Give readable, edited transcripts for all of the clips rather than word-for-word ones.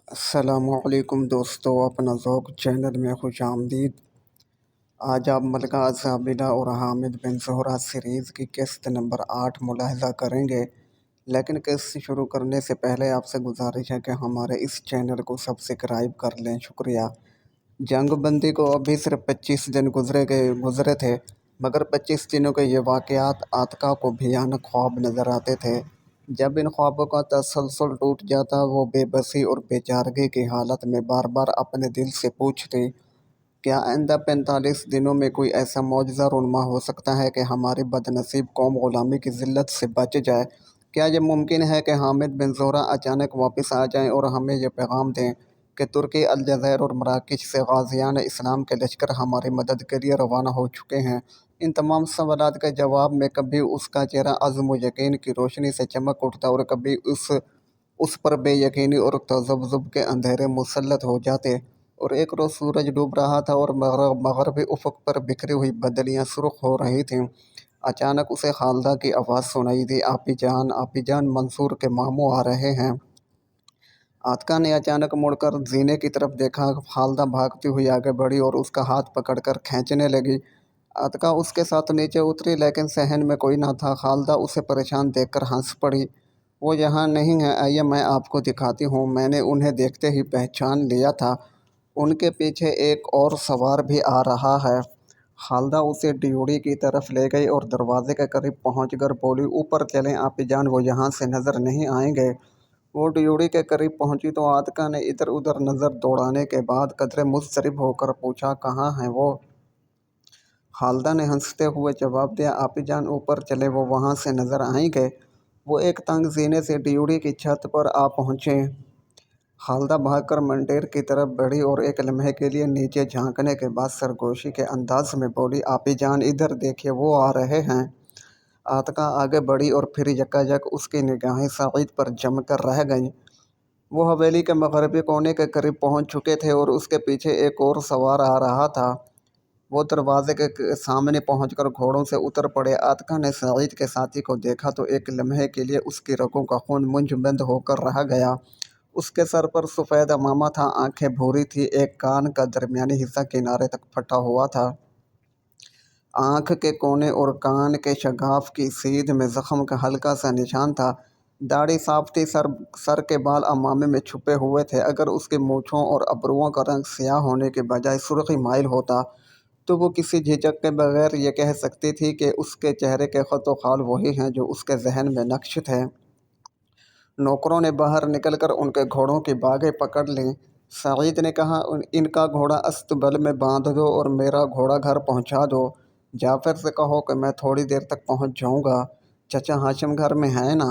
السلام علیکم دوستو، اپنا ذوق چینل میں خوش آمدید۔ آج آپ ملکہ عابدہ اور حامد بن زہرہ سیریز کی قسط نمبر 8 ملاحظہ کریں گے، لیکن قسط شروع کرنے سے پہلے آپ سے گزارش ہے کہ ہمارے اس چینل کو سبسکرائب کر لیں، شکریہ۔ جنگ بندی کو ابھی صرف 25 دن گزرے تھے، مگر 25 دنوں کے یہ واقعات آتکا کو بھیانک خواب نظر آتے تھے۔ جب ان خوابوں کا تسلسل ٹوٹ جاتا، وہ بے بسی اور بے چارگی کی حالت میں بار بار اپنے دل سے پوچھتی، کیا آئندہ 45 دنوں میں کوئی ایسا معجزہ رونما ہو سکتا ہے کہ ہماری بدنصیب قوم غلامی کی ذلت سے بچ جائے؟ کیا یہ ممکن ہے کہ حامد بن زہرہ اچانک واپس آ جائیں اور ہمیں یہ پیغام دیں کہ ترکی، الجزائر اور مراکش سے غازیان اسلام کے لشکر ہماری مدد کے لیے روانہ ہو چکے ہیں؟ ان تمام سوالات کے جواب میں کبھی اس کا چہرہ عزم و یقین کی روشنی سے چمک اٹھتا اور کبھی اس پر بے یقینی اور تذبذب کے اندھیرے مسلط ہو جاتے۔ اور ایک روز سورج ڈوب رہا تھا اور مغربی افق پر بکھری ہوئی بدلیاں سرخ ہو رہی تھیں۔ اچانک اسے خالدہ کی آواز سنائی دی، آپی جان، آپی جان، منصور کے ماموں آ رہے ہیں۔ آتکا نے اچانک مڑ کر زینے کی طرف دیکھا۔ خالدہ بھاگتی ہوئی آگے بڑھی اور اس کا ہاتھ پکڑ کر کھینچنے لگی۔ آتکا اس کے ساتھ نیچے اتری، لیکن صحن میں کوئی نہ تھا۔ خالدہ اسے پریشان دیکھ کر ہنس پڑی۔ وہ یہاں نہیں ہیں، آئیے میں آپ کو دکھاتی ہوں۔ میں نے انہیں دیکھتے ہی پہچان لیا تھا، ان کے پیچھے ایک اور سوار بھی آ رہا ہے۔ خالدہ اسے ڈیوڑی کی طرف لے گئی اور دروازے کے قریب پہنچ کر بولی، اوپر چلیں آپی جان، وہ یہاں سے نظر نہیں آئیں گے۔ وہ ڈیوڑی کے قریب پہنچی تو آتکا نے ادھر ادھر نظر دوڑانے کے بعد قدرے مضطرب ہو کر پوچھا، کہاں ہیں وہ؟ خالدہ نے ہنستے ہوئے جواب دیا، آپی جان اوپر چلے، وہ وہاں سے نظر آئیں گے۔ وہ ایک تنگ زینے سے ڈیوڑی کی چھت پر آ پہنچے۔ خالدہ بھاگ کر منڈیر کی طرف بڑھی اور ایک لمحے کے لیے نیچے جھانکنے کے بعد سرگوشی کے انداز میں بولی، آپی جان ادھر دیکھیے، وہ آ رہے ہیں۔ آتکا آگے بڑھی اور پھر یکایک اس کی نگاہیں سعید پر جم کر رہ گئیں۔ وہ حویلی کے مغربی کونے کے قریب پہنچ چکے تھے اور اس کے پیچھے ایک اور سوار آ رہا تھا۔ وہ دروازے کے سامنے پہنچ کر گھوڑوں سے اتر پڑے۔ آتکا نے سعید کے ساتھی کو دیکھا تو ایک لمحے کے لیے اس کی رگوں کا خون منجمد بند ہو کر رہ گیا۔ اس کے سر پر سفید عمامہ تھا، آنکھیں بھوری تھیں، ایک کان کا درمیانی حصہ کنارے تک پھٹا ہوا تھا۔ آنکھ کے کونے اور کان کے شگاف کی سیدھ میں زخم کا ہلکا سا نشان تھا۔ داڑھی صاف تھی، سر کے بال عمامے میں چھپے ہوئے تھے۔ اگر اس کی مونچھوں اور ابروؤں کا رنگ سیاہ ہونے کے بجائے سرخی مائل ہوتا تو وہ کسی جھجک کے بغیر یہ کہہ سکتی تھی کہ اس کے چہرے کے خط و خال وہی ہیں جو اس کے ذہن میں نقش تھے۔ نوکروں نے باہر نکل کر ان کے گھوڑوں کی باگیں پکڑ لیں۔ سعید نے کہا، ان کا گھوڑا استبل میں باندھ دو اور میرا گھوڑا گھر پہنچا دو۔ جعفر سے کہو کہ میں تھوڑی دیر تک پہنچ جاؤں گا۔ چچا ہاشم گھر میں ہیں نا؟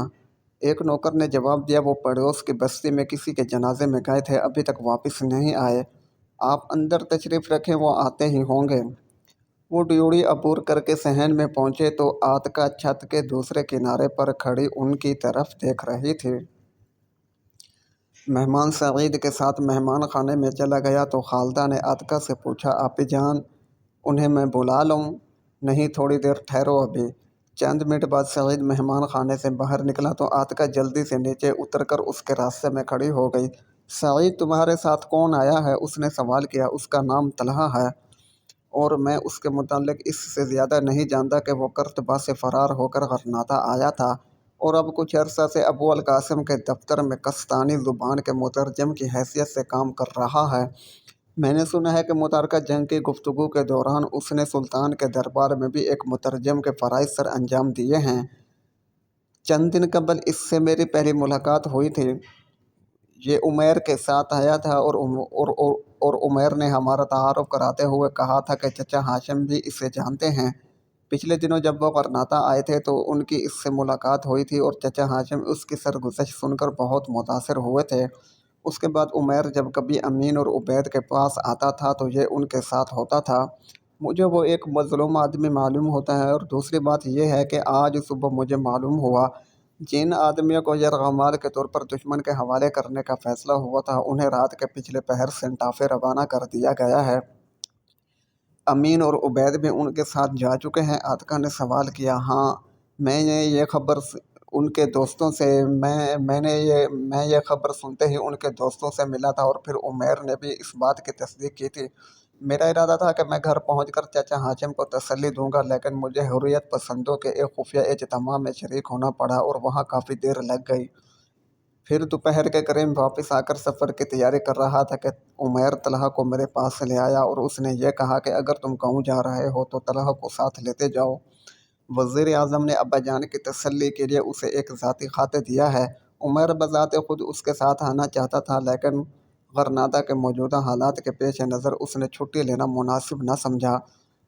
ایک نوکر نے جواب دیا، وہ پڑوس کی بستی میں کسی کے جنازے میں گئے تھے، ابھی تک واپس نہیں آئے۔ آپ اندر تشریف رکھیں، وہ آتے ہی ہوں گے۔ وہ ڈیوڑی عبور کر کے صحن میں پہنچے تو آتکا چھت کے دوسرے کنارے پر کھڑی ان کی طرف دیکھ رہی تھی۔ مہمان سعید کے ساتھ مہمان خانے میں چلا گیا تو خالدہ نے آتکا سے پوچھا، آپی جان انہیں میں بلا لوں؟ نہیں، تھوڑی دیر ٹھہرو ابھی۔ چند منٹ بعد سعید مہمان خانے سے باہر نکلا تو آتکا جلدی سے نیچے اتر کر اس کے راستے میں کھڑی ہو گئی۔ سعید تمہارے ساتھ کون آیا ہے؟ اس نے سوال کیا۔ اس کا نام طلحہ ہے اور میں اس کے متعلق اس سے زیادہ نہیں جانتا کہ وہ قرطبہ سے فرار ہو کر غرناطہ آیا تھا اور اب کچھ عرصہ سے ابو القاسم کے دفتر میں قسطانی زبان کے مترجم کی حیثیت سے کام کر رہا ہے۔ میں نے سنا ہے کہ متارکہ جنگ کی گفتگو کے دوران اس نے سلطان کے دربار میں بھی ایک مترجم کے فرائض سر انجام دیے ہیں۔ چند دن قبل اس سے میری پہلی ملاقات ہوئی تھی۔ یہ عمیر کے ساتھ آیا تھا اور عمیر نے ہمارا تعارف کراتے ہوئے کہا تھا کہ چچا ہاشم بھی اسے جانتے ہیں۔ پچھلے دنوں جب وہ غرناطہ آئے تھے تو ان کی اس سے ملاقات ہوئی تھی اور چچا ہاشم اس کی سرگزشت سن کر بہت متاثر ہوئے تھے۔ اس کے بعد عمیر جب کبھی امین اور عبید کے پاس آتا تھا تو یہ ان کے ساتھ ہوتا تھا۔ مجھے وہ ایک مظلوم آدمی معلوم ہوتا ہے، اور دوسری بات یہ ہے کہ آج صبح مجھے معلوم ہوا جن آدمیوں کو یرغمال کے طور پر دشمن کے حوالے کرنے کا فیصلہ ہوا تھا انہیں رات کے پچھلے پہر سینٹافے روانہ کر دیا گیا ہے۔ امین اور عبید بھی ان کے ساتھ جا چکے ہیں؟ آتکا نے سوال کیا۔ ہاں، میں نے یہ خبر ان کے دوستوں سے میں یہ خبر سنتے ہی ان کے دوستوں سے ملا تھا، اور پھر عمیر نے بھی اس بات کی تصدیق کی تھی۔ میرا ارادہ تھا کہ میں گھر پہنچ کر چچا ہاشم کو تسلی دوں گا، لیکن مجھے حریت پسندوں کے ایک خفیہ اجتماع میں شریک ہونا پڑا اور وہاں کافی دیر لگ گئی۔ پھر دوپہر کے قریب واپس آ کر سفر کی تیاری کر رہا تھا کہ عمیر طلحہ کو میرے پاس لے آیا اور اس نے یہ کہا کہ اگر تم گاؤں جا رہے ہو تو طلحہ کو ساتھ لیتے جاؤ۔ وزیر اعظم نے ابا جان کی تسلی کے لیے اسے ایک ذاتی خط دیا ہے۔ عمیر بذات خود اس کے ساتھ آنا چاہتا تھا، لیکن غرناطہ کے موجودہ حالات کے پیش نظر اس نے چھٹی لینا مناسب نہ سمجھا۔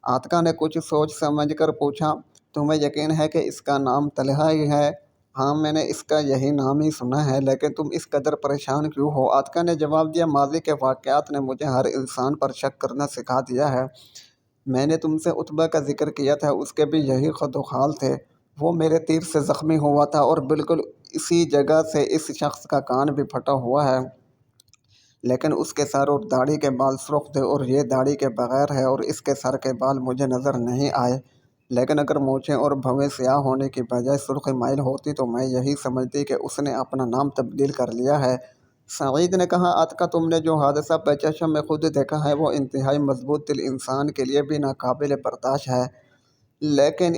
عاتکہ نے کچھ سوچ سمجھ کر پوچھا، تمہیں یقین ہے کہ اس کا نام طلحہ ہی ہے؟ ہاں، میں نے اس کا یہی نام ہی سنا ہے، لیکن تم اس قدر پریشان کیوں ہو؟ عاتکہ نے جواب دیا، ماضی کے واقعات نے مجھے ہر انسان پر شک کرنا سکھا دیا ہے۔ میں نے تم سے عتبہ کا ذکر کیا تھا، اس کے بھی یہی خد و خال تھے۔ وہ میرے تیر سے زخمی ہوا تھا اور بالکل اسی جگہ سے اس شخص کا کان بھی پھٹا ہوا ہے، لیکن اس کے سر اور داڑھی کے بال سرخ تھے اور یہ داڑھی کے بغیر ہے، اور اس کے سر کے بال مجھے نظر نہیں آئے، لیکن اگر مونچھیں اور بھویں سیاہ ہونے کی بجائے سرخی مائل ہوتی تو میں یہی سمجھتی کہ اس نے اپنا نام تبدیل کر لیا ہے۔ سعید نے کہا، عاتکہ تم نے جو حادثہ بچشم میں خود دیکھا ہے وہ انتہائی مضبوط دل انسان کے لیے بھی ناقابل برداشت ہے، لیکن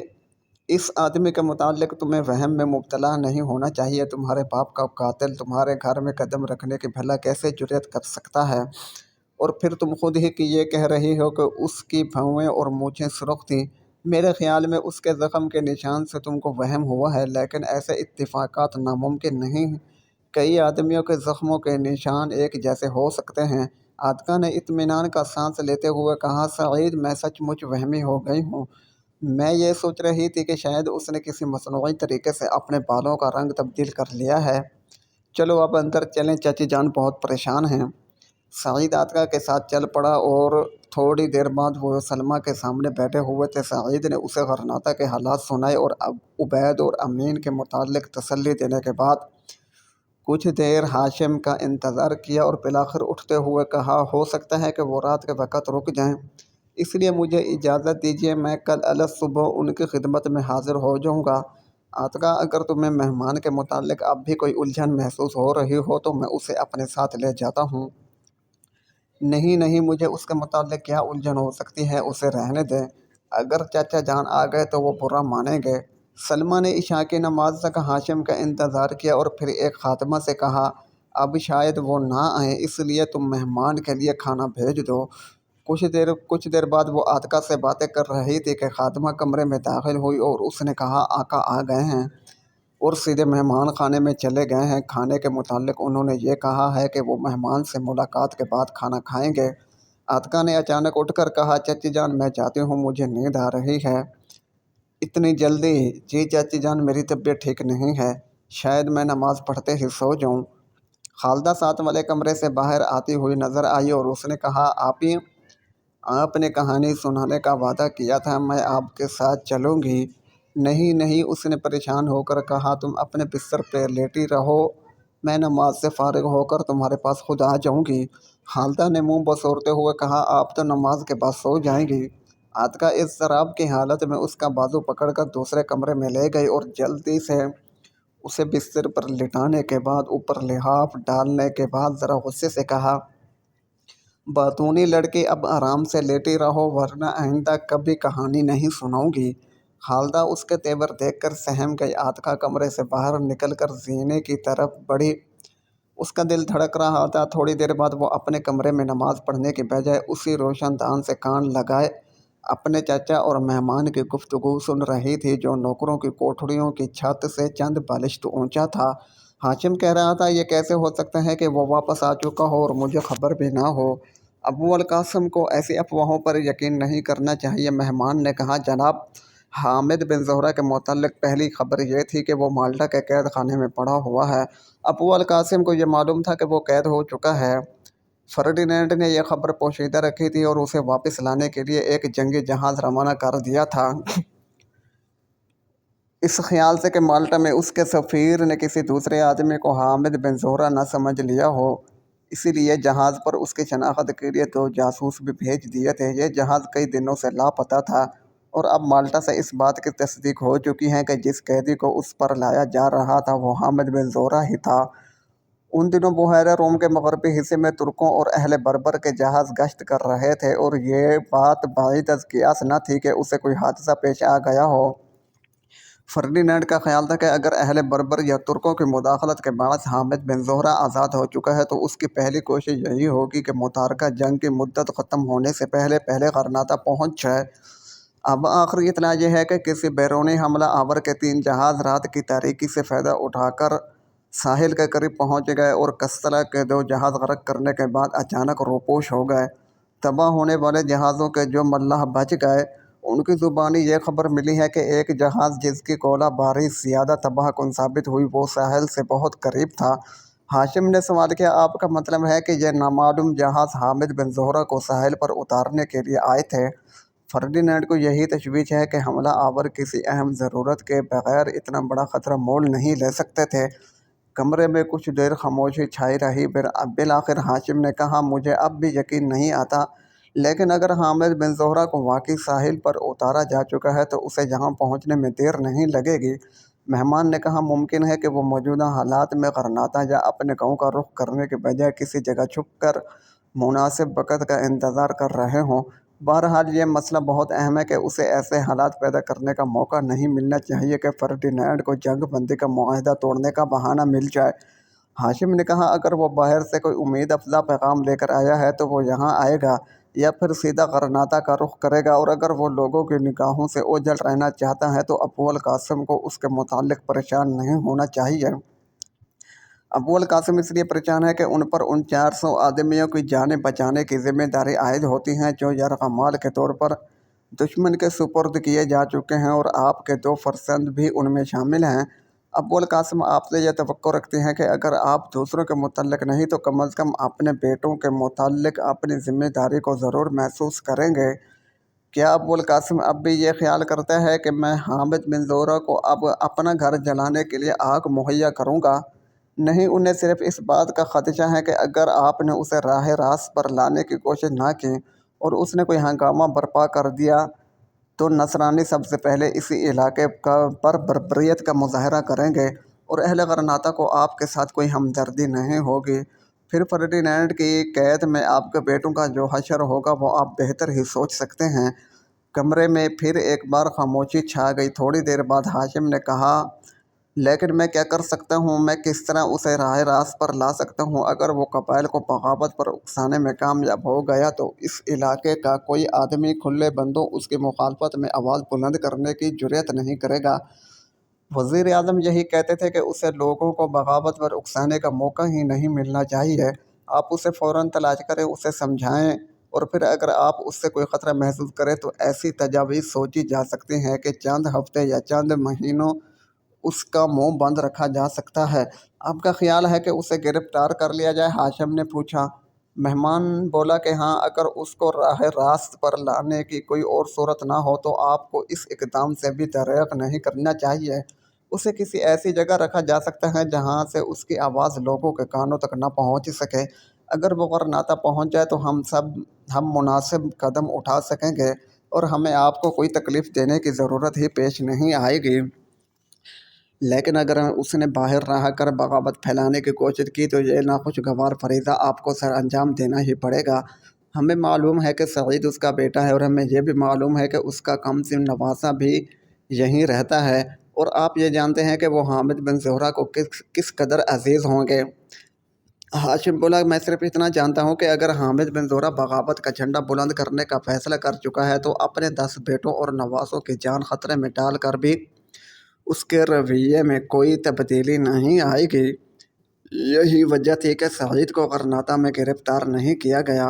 اس آدمی کے متعلق تمہیں وہم میں مبتلا نہیں ہونا چاہیے۔ تمہارے باپ کا قاتل تمہارے گھر میں قدم رکھنے کی بھلا کیسے جرأت کر سکتا ہے؟ اور پھر تم خود ہی کی یہ کہہ رہی ہو کہ اس کی بھویں اور مونچھیں سرخ تھیں۔ میرے خیال میں اس کے زخم کے نشان سے تم کو وہم ہوا ہے، لیکن ایسے اتفاقات ناممکن نہیں۔ کئی آدمیوں کے زخموں کے نشان ایک جیسے ہو سکتے ہیں۔ عاتکہ نے اطمینان کا سانس لیتے ہوئے کہا، سعید، میں سچ مچ وہمی ہو گئی ہوں۔ میں یہ سوچ رہی تھی کہ شاید اس نے کسی مصنوعی طریقے سے اپنے بالوں کا رنگ تبدیل کر لیا ہے۔ چلو اب اندر چلیں، چچی جان بہت پریشان ہیں۔ سعید عاتکہ کے ساتھ چل پڑا اور تھوڑی دیر بعد وہ سلمیٰ کے سامنے بیٹھے ہوئے تھے۔ سعید نے اسے غرناطہ کے حالات سنائے اور عبید اور امین کے متعلق تسلی دینے کے بعد کچھ دیر ہاشم کا انتظار کیا اور بالآخر اٹھتے ہوئے کہا، ہو سکتا ہے کہ وہ رات کے وقت رک جائیں، اس لیے مجھے اجازت دیجیے، میں کل الصبح ان کی خدمت میں حاضر ہو جاؤں گا۔ عاتکہ، اگر تمہیں مہمان کے متعلق اب بھی کوئی الجھن محسوس ہو رہی ہو تو میں اسے اپنے ساتھ لے جاتا ہوں۔ نہیں نہیں، مجھے اس کے متعلق کیا الجھن ہو سکتی ہے، اسے رہنے دیں۔ اگر چچا جان آ گئے تو وہ برا مانیں گے۔ سلمیٰ نے عشاء کی نماز تک ہاشم کا انتظار کیا اور پھر ایک خادمہ سے کہا، اب شاید وہ نہ آئیں، اس لیے تم مہمان کے لیے کھانا بھیج دو۔ کچھ دیر بعد وہ عاتکہ سے باتیں کر رہی تھی کہ خادمہ کمرے میں داخل ہوئی اور اس نے کہا، آقا آ گئے ہیں، اور سیدھے مہمان خانے میں چلے گئے ہیں۔ کھانے کے متعلق انہوں نے یہ کہا ہے کہ وہ مہمان سے ملاقات کے بعد کھانا کھائیں گے۔ عاتکہ نے اچانک اٹھ کر کہا، چچی جان میں جاتی ہوں، مجھے نیند آ رہی ہے۔ اتنی جلدی؟ جی چچی جان، میری طبیعت ٹھیک نہیں ہے، شاید میں نماز پڑھتے ہی سو جاؤں۔ خالدہ ساتھ والے کمرے سے باہر آتی ہوئی نظر آئی اور اس نے کہا، آپ نے کہانی سنانے کا وعدہ کیا تھا، میں آپ کے ساتھ چلوں گی۔ نہیں نہیں، اس نے پریشان ہو کر کہا، تم اپنے بستر پہ لیٹی رہو، میں نماز سے فارغ ہو کر تمہارے پاس خود آ جاؤں گی۔ خالدہ نے منہ بسورتے ہوئے کہا، آپ تو نماز کے بعد سو جائیں گی۔ عاتکہ اضطراب کی حالت میں اس کا بازو پکڑ کر دوسرے کمرے میں لے گئی اور جلدی سے اسے بستر پر لٹانے کے بعد اوپر لحاف ڈالنے کے بعد ذرا غصے سے کہا، باتونی لڑکی، اب آرام سے لیٹی رہو ورنہ آئندہ کبھی کہانی نہیں سناؤں گی۔ خالدہ اس کے تیور دیکھ کر سہم گئی۔ عاتکہ کمرے سے باہر نکل کر زینے کی طرف بڑھی، اس کا دل دھڑک رہا تھا۔ تھوڑی دیر بعد وہ اپنے کمرے میں نماز پڑھنے کی بجائے اسی روشن دان سے کان لگائے اپنے چچا اور مہمان کی گفتگو سن رہی تھی، جو نوکروں کی کوٹھریوں کی چھت سے چند بالشت اونچا تھا۔ ہاشم کہہ رہا تھا، یہ کیسے ہو سکتا ہے کہ وہ واپس آ چکا ہو اور مجھے خبر بھی نہ ہو؟ ابو القاسم کو ایسی افواہوں پر یقین نہیں کرنا چاہیے۔ مہمان نے کہا، جناب، حامد بن زہرہ کے متعلق پہلی خبر یہ تھی کہ وہ مالٹا کے قید خانے میں پڑا ہوا ہے۔ ابو القاسم کو یہ معلوم تھا کہ وہ قید ہو چکا ہے۔ فرڈینینڈ نے یہ خبر پوشیدہ رکھی تھی اور اسے واپس لانے کے لیے ایک جنگی جہاز روانہ کر دیا تھا، اس خیال سے کہ مالٹا میں اس کے سفیر نے کسی دوسرے آدمی کو حامد بن زہرہ نہ سمجھ لیا ہو، اسی لیے جہاز پر اس کی شناخت کے لیے 2 جاسوس بھی بھیج دیے تھے۔ یہ جہاز کئی دنوں سے لاپتہ تھا اور اب مالٹا سے اس بات کی تصدیق ہو چکی ہے کہ جس قیدی کو اس پر لایا جا رہا تھا وہ حامد بن زہرہ ہی تھا۔ ان دنوں بحیرہ روم کے مغربی حصے میں ترکوں اور اہل بربر کے جہاز گشت کر رہے تھے، اور یہ بات بعید از قیاس نہ تھی کہ اسے کوئی حادثہ پیش آ گیا ہو۔ فرڈینینڈ کا خیال تھا کہ اگر اہل بربر یا ترکوں کی مداخلت کے باعث حامد بن زہرہ آزاد ہو چکا ہے تو اس کی پہلی کوشش یہی ہوگی کہ متحرکہ جنگ کی مدت ختم ہونے سے پہلے غرناطہ پہنچ جائے۔ اب آخری اطلاع یہ ہے کہ کسی بیرونی حملہ آور کے 3 جہاز رات کی تاریکی سے فائدہ اٹھا کر ساحل کے قریب پہنچ گئے اور کستلا کے 2 جہاز غرق کرنے کے بعد اچانک روپوش ہو گئے۔ تباہ ہونے والے جہازوں کے جو ملاح بچ گئے ان کی زبانی یہ خبر ملی ہے کہ ایک جہاز جس کی گولہ باری زیادہ تباہ کن ثابت ہوئی وہ ساحل سے بہت قریب تھا۔ ہاشم نے سوال کیا، آپ کا مطلب ہے کہ یہ نامعلوم جہاز حامد بن زہرہ کو ساحل پر اتارنے کے لیے آئے تھے؟ فرڈینینڈ کو یہی تشویش ہے کہ حملہ آور کسی اہم ضرورت کے بغیر اتنا بڑا خطرہ مول نہیں لے سکتے تھے۔ کمرے میں کچھ دیر خاموشی چھائی رہی۔ بالآخر ہاشم نے کہا، مجھے اب بھی یقین نہیں آتا، لیکن اگر حامد بن زہرہ کو واقعی ساحل پر اتارا جا چکا ہے تو اسے یہاں پہنچنے میں دیر نہیں لگے گی۔ مہمان نے کہا، ممکن ہے کہ وہ موجودہ حالات میں غرناطہ یا اپنے گاؤں کا رخ کرنے کے بجائے کسی جگہ چھپ کر مناسب وقت کا انتظار کر رہے ہوں۔ بہرحال یہ مسئلہ بہت اہم ہے کہ اسے ایسے حالات پیدا کرنے کا موقع نہیں ملنا چاہیے کہ فرڈینینڈ کو جنگ بندی کا معاہدہ توڑنے کا بہانہ مل جائے۔ ہاشم نے کہا، اگر وہ باہر سے کوئی امید افزا پیغام لے کر آیا ہے تو وہ یہاں آئے گا یا پھر سیدھا غرناطہ کا رخ کرے گا، اور اگر وہ لوگوں کی نگاہوں سے اوجھل رہنا چاہتا ہے تو ابو القاسم کو اس کے متعلق پریشان نہیں ہونا چاہیے۔ ابو القاسم اس لیے پریشان ہے کہ ان پر ان 400 آدمیوں کی جانیں بچانے کی ذمہ داری عائد ہوتی ہے جو یرغمال کے طور پر دشمن کے سپرد کیے جا چکے ہیں، اور آپ کے 2 فرزند بھی ان میں شامل ہیں۔ ابو القاسم آپ سے یہ توقع رکھتے ہیں کہ اگر آپ دوسروں کے متعلق نہیں تو کم از کم اپنے بیٹوں کے متعلق اپنی ذمہ داری کو ضرور محسوس کریں گے۔ کیا ابو القاسم اب بھی یہ خیال کرتا ہے کہ میں حامد بن زہرہ کو اب اپنا گھر جلانے کے لیے آگ مہیا کروں گا؟ نہیں، انہیں صرف اس بات کا خدشہ ہے کہ اگر آپ نے اسے راہ راست پر لانے کی کوشش نہ کی اور اس نے کوئی ہنگامہ برپا کر دیا تو نصرانی سب سے پہلے اسی علاقے پر بربریت کا مظاہرہ کریں گے، اور اہل غرناطہ کو آپ کے ساتھ کوئی ہمدردی نہیں ہوگی۔ پھر فرڈینینڈ کی قید میں آپ کے بیٹوں کا جو حشر ہوگا وہ آپ بہتر ہی سوچ سکتے ہیں۔ کمرے میں پھر ایک بار خاموشی چھا گئی۔ تھوڑی دیر بعد ہاشم نے کہا، لیکن میں کیا کر سکتا ہوں؟ میں کس طرح اسے راہ راست پر لا سکتا ہوں؟ اگر وہ قبائل کو بغاوت پر اکسانے میں کامیاب ہو گیا تو اس علاقے کا کوئی آدمی کھلے بندوں اس کی مخالفت میں آواز بلند کرنے کی جرأت نہیں کرے گا۔ وزیر اعظم یہی کہتے تھے کہ اسے لوگوں کو بغاوت پر اکسانے کا موقع ہی نہیں ملنا چاہیے۔ آپ اسے فوراً تلاش کریں، اسے سمجھائیں، اور پھر اگر آپ اس سے کوئی خطرہ محسوس کریں تو ایسی تجاویز سوچی جا سکتی ہیں کہ چند ہفتے یا چند مہینوں اس کا منہ بند رکھا جا سکتا ہے۔ آپ کا خیال ہے کہ اسے گرفتار کر لیا جائے؟ ہاشم نے پوچھا۔ مہمان بولا کہ ہاں، اگر اس کو راہ راست پر لانے کی کوئی اور صورت نہ ہو تو آپ کو اس اقدام سے بھی دریغ نہیں کرنا چاہیے۔ اسے کسی ایسی جگہ رکھا جا سکتا ہے جہاں سے اس کی آواز لوگوں کے کانوں تک نہ پہنچ سکے۔ اگر وہ غرناطہ پہنچ جائے تو ہم مناسب قدم اٹھا سکیں گے اور ہمیں آپ کو کوئی تکلیف دینے کی ضرورت ہی پیش نہیں آئے گی۔ لیکن اگر اس نے باہر رہ کر بغاوت پھیلانے کی کوشش کی تو یہ ناخوشگوار فریضہ آپ کو سر انجام دینا ہی پڑے گا۔ ہمیں معلوم ہے کہ سعید اس کا بیٹا ہے، اور ہمیں یہ بھی معلوم ہے کہ اس کا کم سن نواسہ بھی یہیں رہتا ہے، اور آپ یہ جانتے ہیں کہ وہ حامد بن زہرہ کو کس قدر عزیز ہوں گے۔ ہاشم بولا، میں صرف اتنا جانتا ہوں کہ اگر حامد بن زہرہ بغاوت کا جھنڈا بلند کرنے کا فیصلہ کر چکا ہے تو اپنے 10 بیٹوں اور نواسوں کی جان خطرے میں ڈال کر بھی اس کے رویے میں کوئی تبدیلی نہیں آئے گی۔ یہی وجہ تھی کہ سعید کو غرناطہ میں گرفتار نہیں کیا گیا۔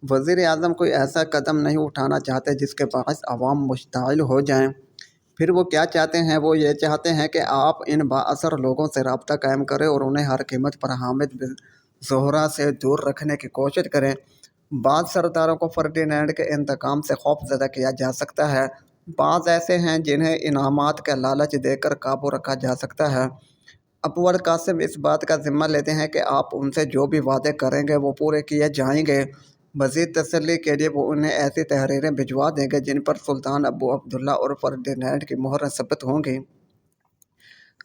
وزیر اعظم کوئی ایسا قدم نہیں اٹھانا چاہتے جس کے باعث عوام مشتعل ہو جائیں۔ پھر وہ کیا چاہتے ہیں؟ وہ یہ چاہتے ہیں کہ آپ ان بااثر لوگوں سے رابطہ قائم کریں اور انہیں ہر قیمت پر حامد بن زہرہ سے دور رکھنے کی کوشش کریں۔ بعض سرداروں کو فرڈینینڈ کے انتقام سے خوف زدہ کیا جا سکتا ہے، بعض ایسے ہیں جنہیں انعامات کا لالچ دے کر قابو رکھا جا سکتا ہے۔ ابو القاسم اس بات کا ذمہ لیتے ہیں کہ آپ ان سے جو بھی وعدے کریں گے وہ پورے کیے جائیں گے۔ مزید تسلی کے لیے وہ انہیں ایسی تحریریں بھجوا دیں گے جن پر سلطان ابو عبداللہ اور فردینینڈ کی مہر ثبت ہوں گی۔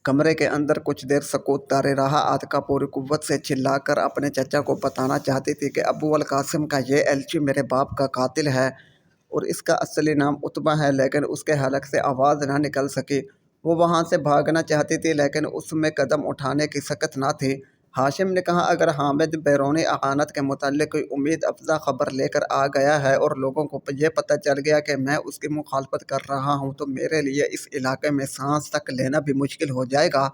کمرے کے اندر کچھ دیر سکوت طاری رہا۔ عاتکہ پوری قوت سے چلا کر اپنے چچا کو بتانا چاہتی تھی کہ ابو القاسم کا یہ ایلچی میرے باپ کا قاتل ہے اور اس کا اصلی نام عتبہ ہے، لیکن اس کے حلق سے آواز نہ نکل سکی۔ وہ وہاں سے بھاگنا چاہتی تھی لیکن اس میں قدم اٹھانے کی سکت نہ تھی۔ ہاشم نے کہا، اگر حامد بیرونی اعانت کے متعلق کوئی امید افزا خبر لے کر آ گیا ہے اور لوگوں کو یہ پتہ چل گیا کہ میں اس کی مخالفت کر رہا ہوں تو میرے لیے اس علاقے میں سانس تک لینا بھی مشکل ہو جائے گا۔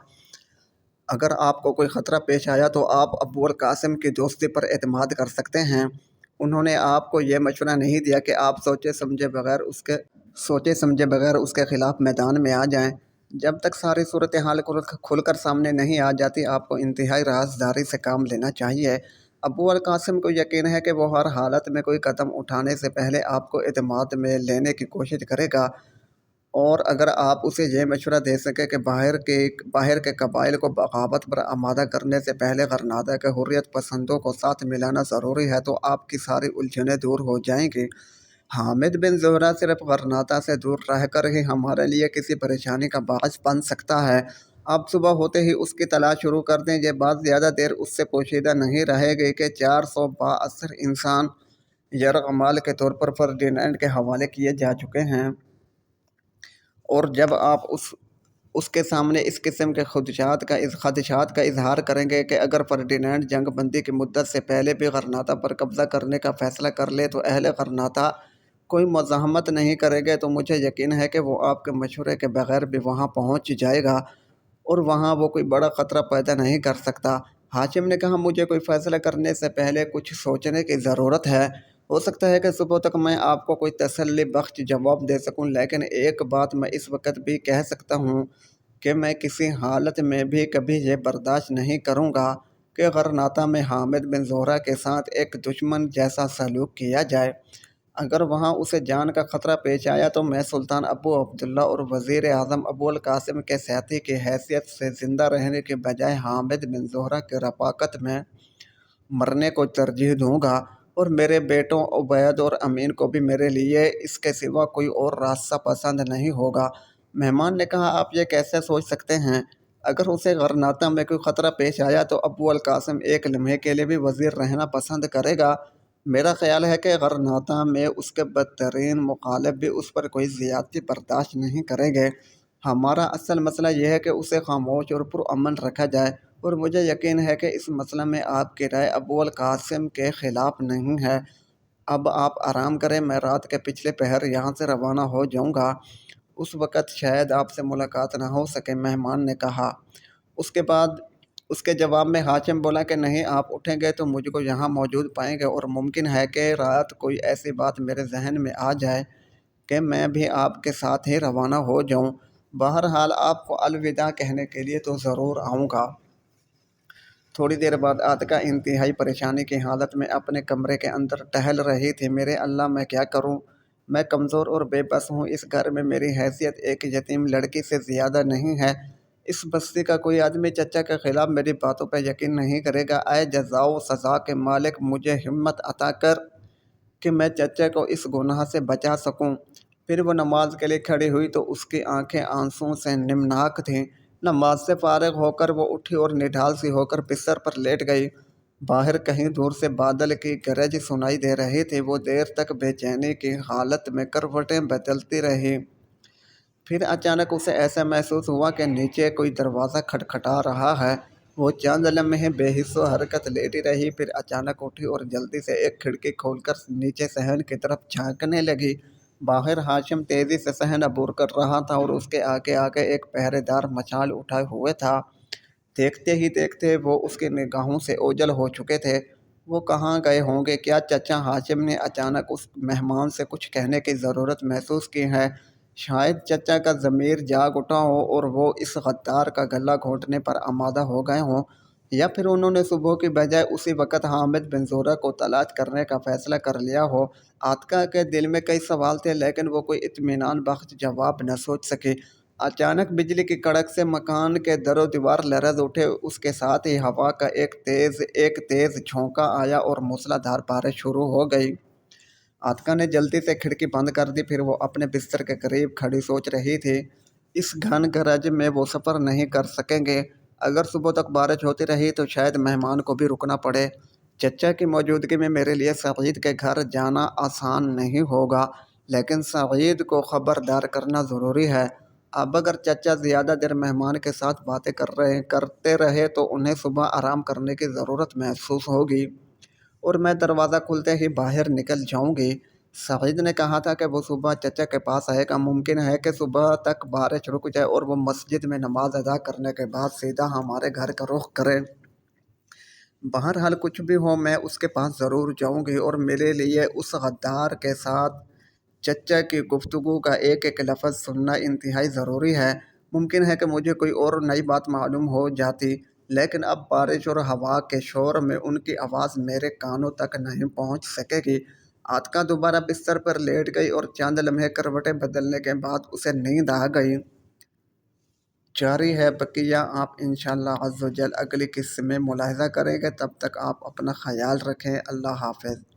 اگر آپ کو کوئی خطرہ پیش آیا تو آپ ابو القاسم کی دوستی پر اعتماد کر سکتے ہیں۔ انہوں نے آپ کو یہ مشورہ نہیں دیا کہ آپ سوچے سمجھے بغیر اس کے خلاف میدان میں آ جائیں۔ جب تک ساری صورتحال کھل کر سامنے نہیں آ جاتی آپ کو انتہائی رازداری سے کام لینا چاہیے۔ ابو القاسم کو یقین ہے کہ وہ ہر حالت میں کوئی قدم اٹھانے سے پہلے آپ کو اعتماد میں لینے کی کوشش کرے گا، اور اگر آپ اسے یہ مشورہ دے سکیں کہ باہر کے قبائل کو بغاوت پر آمادہ کرنے سے پہلے غرناطہ کے حریت پسندوں کو ساتھ ملانا ضروری ہے تو آپ کی ساری الجھنیں دور ہو جائیں گی۔ حامد بن زہرہ صرف غرناطہ سے دور رہ کر ہی ہمارے لیے کسی پریشانی کا باعث بن سکتا ہے۔ آپ صبح ہوتے ہی اس کی تلاش شروع کر دیں۔ یہ بات زیادہ دیر اس سے پوشیدہ نہیں رہے گی کہ 400 بااثر انسان یرغمال کے طور پر فردینینڈ کے حوالے کیے جا چکے ہیں، اور جب آپ اس کے سامنے اس قسم کے خدشات کا اظہار کریں گے کہ اگر فردینینڈ جنگ بندی کی مدت سے پہلے بھی غرناطہ پر قبضہ کرنے کا فیصلہ کر لے تو اہل غرناطہ کوئی مزاحمت نہیں کرے گے، تو مجھے یقین ہے کہ وہ آپ کے مشورے کے بغیر بھی وہاں پہنچ جائے گا اور وہاں وہ کوئی بڑا خطرہ پیدا نہیں کر سکتا۔ ہاشم نے کہا، مجھے کوئی فیصلہ کرنے سے پہلے کچھ سوچنے کی ضرورت ہے۔ ہو سکتا ہے کہ صبح تک میں آپ کو کوئی تسلی بخش جواب دے سکوں، لیکن ایک بات میں اس وقت بھی کہہ سکتا ہوں کہ میں کسی حالت میں بھی کبھی یہ برداشت نہیں کروں گا کہ غرناطہ میں حامد بن زہرہ کے ساتھ ایک دشمن جیسا سلوک کیا جائے۔ اگر وہاں اسے جان کا خطرہ پیش آیا تو میں سلطان ابو عبداللہ اور وزیر اعظم ابو القاسم کے ساتھی کی حیثیت سے زندہ رہنے کے بجائے حامد بن زہرہ کی رفاقت میں مرنے کو ترجیح دوں گا، اور میرے بیٹوں عبید اور امین کو بھی میرے لیے اس کے سوا کوئی اور راستہ پسند نہیں ہوگا۔ مہمان نے کہا، آپ یہ کیسے سوچ سکتے ہیں؟ اگر اسے غرناطہ میں کوئی خطرہ پیش آیا تو ابو القاسم ایک لمحے کے لیے بھی وزیر رہنا پسند کرے گا۔ میرا خیال ہے کہ غرناطہ میں اس کے بدترین مخالف بھی اس پر کوئی زیادتی برداشت نہیں کریں گے۔ ہمارا اصل مسئلہ یہ ہے کہ اسے خاموش اور پرامن رکھا جائے، اور مجھے یقین ہے کہ اس مسئلہ میں آپ کی رائے ابو القاسم کے خلاف نہیں ہے۔ اب آپ آرام کریں، میں رات کے پچھلے پہر یہاں سے روانہ ہو جاؤں گا۔ اس وقت شاید آپ سے ملاقات نہ ہو سکے، مہمان نے کہا۔ اس کے جواب میں ہاشم بولا کہ نہیں، آپ اٹھیں گے تو مجھ کو یہاں موجود پائیں گے، اور ممکن ہے کہ رات کوئی ایسی بات میرے ذہن میں آ جائے کہ میں بھی آپ کے ساتھ ہی روانہ ہو جاؤں۔ بہرحال آپ کو الوداع کہنے کے لیے تو ضرور آؤں گا۔ تھوڑی دیر بعد عاتکہ انتہائی پریشانی کی حالت میں اپنے کمرے کے اندر ٹہل رہی تھی۔ میرے اللہ، میں کیا کروں؟ میں کمزور اور بے بس ہوں۔ اس گھر میں میری حیثیت ایک یتیم لڑکی سے زیادہ نہیں ہے۔ اس بستی کا کوئی آدمی چچا کے خلاف میری باتوں پہ یقین نہیں کرے گا۔ اے جزا و سزا کے مالک، مجھے ہمت عطا کر کہ میں چچا کو اس گناہ سے بچا سکوں۔ پھر وہ نماز کے لیے کھڑی ہوئی تو اس کی آنکھیں آنسوؤں سے نمناک تھیں۔ نماز سے فارغ ہو کر وہ اٹھی اور نڈھال سی ہو کر بستر پر لیٹ گئی۔ باہر کہیں دور سے بادل کی گرج سنائی دے رہی تھی۔ وہ دیر تک بے چینی کی حالت میں کروٹیں بدلتی رہی۔ پھر اچانک اسے ایسا محسوس ہوا کہ نیچے کوئی دروازہ کھٹکھٹا رہا ہے۔ وہ چند لمحے بے حس و حرکت لیٹی رہی، پھر اچانک اٹھی اور جلدی سے ایک کھڑکی کھول کر نیچے صحن کی طرف جھانکنے لگی۔ باہر ہاشم تیزی سے صحن عبور کر رہا تھا اور اس کے آگے آگے ایک پہرے دار مشال اٹھائے ہوئے تھا۔ دیکھتے ہی دیکھتے وہ اس کی نگاہوں سے اوجھل ہو چکے تھے۔ وہ کہاں گئے ہوں گے؟ کیا چچا ہاشم نے اچانک اس مہمان سے کچھ کہنے کی ضرورت محسوس کی ہے؟ شاید چچا کا ضمیر جاگ اٹھا ہو اور وہ اس غدار کا گلا گھونٹنے پر آمادہ ہو گئے ہوں، یا پھر انہوں نے صبح کی بجائے اسی وقت حامد بن زہرہ کو تلاش کرنے کا فیصلہ کر لیا ہو۔ عاتکہ کے دل میں کئی سوال تھے لیکن وہ کوئی اطمینان بخش جواب نہ سوچ سکی۔ اچانک بجلی کی کڑک سے مکان کے در و دیوار لرز اٹھے، اس کے ساتھ ہی ہوا کا ایک تیز جھونکا آیا اور موسلا دھار بارش شروع ہو گئی۔ عاطفہ نے جلدی سے کھڑکی بند کر دی، پھر وہ اپنے بستر کے قریب کھڑی سوچ رہی تھی، اس گھن گرج میں وہ سفر نہیں کر سکیں گے۔ اگر صبح تک بارش ہوتی رہی تو شاید مہمان کو بھی رکنا پڑے۔ چچا کی موجودگی میں میرے لیے سعید کے گھر جانا آسان نہیں ہوگا، لیکن سعید کو خبردار کرنا ضروری ہے۔ اب اگر چچا زیادہ دیر مہمان کے ساتھ باتیں کرتے رہے تو انہیں صبح آرام کرنے کی ضرورت محسوس ہوگی اور میں دروازہ کھلتے ہی باہر نکل جاؤں گی۔ سعید نے کہا تھا کہ وہ صبح چچا کے پاس آئے گا۔ ممکن ہے کہ صبح تک بارش رک جائے اور وہ مسجد میں نماز ادا کرنے کے بعد سیدھا ہمارے گھر کا رخ کرے۔ بہرحال کچھ بھی ہو، میں اس کے پاس ضرور جاؤں گی اور میرے لیے اس غدار کے ساتھ چچا کی گفتگو کا ایک ایک لفظ سننا انتہائی ضروری ہے۔ ممکن ہے کہ مجھے کوئی اور نئی بات معلوم ہو جاتی، لیکن اب بارش اور ہوا کے شور میں ان کی آواز میرے کانوں تک نہیں پہنچ سکے گی۔ عاطفہ دوبارہ بستر پر لیٹ گئی اور چند لمحے کروٹیں بدلنے کے بعد اسے نیند آ گئی۔ جاری ہے بقیہ، آپ انشاءاللہ عز و جل اگلی قسط میں ملاحظہ کریں گے۔ تب تک آپ اپنا خیال رکھیں۔ اللہ حافظ۔